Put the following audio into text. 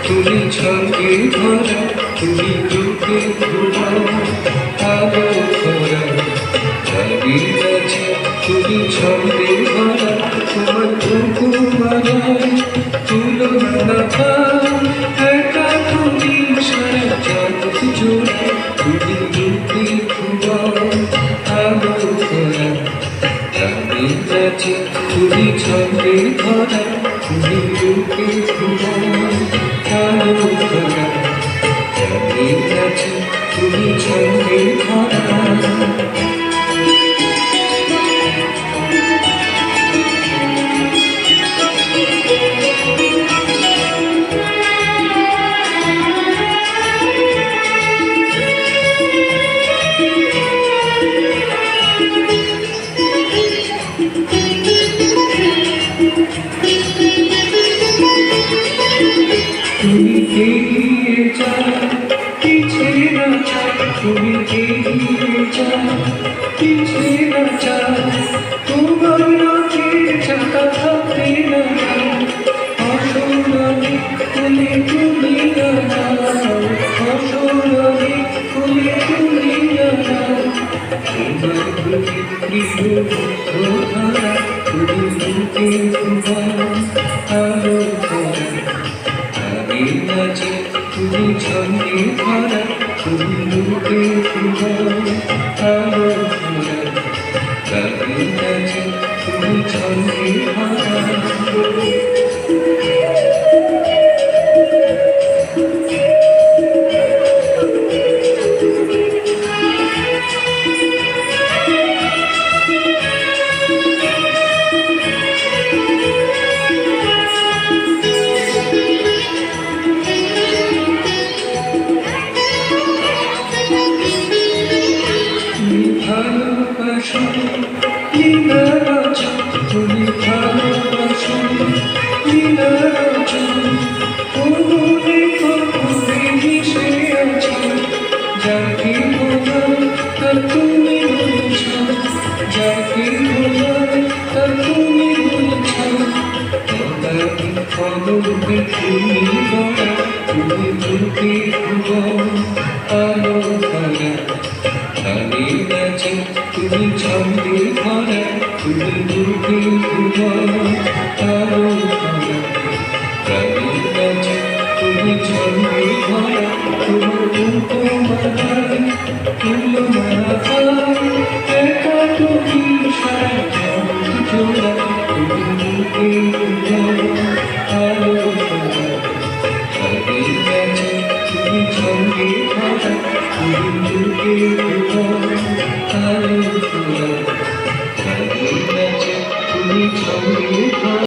তুমি ছকে ধরা, তুমি রূপে ধরা, আলো ধরা দাঁড়িয়ে আছে। তুমি ছকে ধরা, তোমার উপমায় তুলনা একা তুমি সারা জগৎ জোড়া। তুমি রূপে ধরা, আলো ধরা দাঁড়িয়ে আছে। তুমি ছকে ধরা, তুমি রূপে ধরা, আলো ধরা দাঁড়িয়ে আছে। তুমি ছকে ধরা। তুমি এগিয়ে যাও, পিছিয়ে না যাও। তুমি এগিয়ে যাও, পিছিয়ে না যাও। তোমার রথের চাকা থাকবে না। অসরানি কোলে তুলিয়া নাও, অসরানি কোলে তুলিয়া নাও। তোমার প্রতি প্রিয় ধারা, তুমি রূপে ধরা, আলো ধরা দাঁড়িয়ে আছে। তুমি ছন্দে ধরা, তুমি রূপে ধরা, আলো ধরা দাঁড়িয়ে আছে। তুমি ছন্দে ধরা। ভালোবাসো লীলারাজ, তুমি ভালোবাসো লীলারাজ। কোমরে কোমরে মিশে আছো, যাকে বলার তার তুমি বলছ, যাকে বলার তার তুমি বলছ। কদাপি কলবে তুমি গড়া, তুমি রূপে আলো ধরা দাঁড়িয়ে আছে। তুমি ছন্দে ধরা, তুমি রূপে আলো ধরা দাঁড়িয়ে আছে। তুমি ছন্দে ধরা, তোমার উপমায় তুলনা একা তুমি সারা জগৎ জোড়া। তুমি রূপে আলো ধরা দাঁড়িয়ে আছে। তুমি ছন্দে ধরা, তুমি রূপে I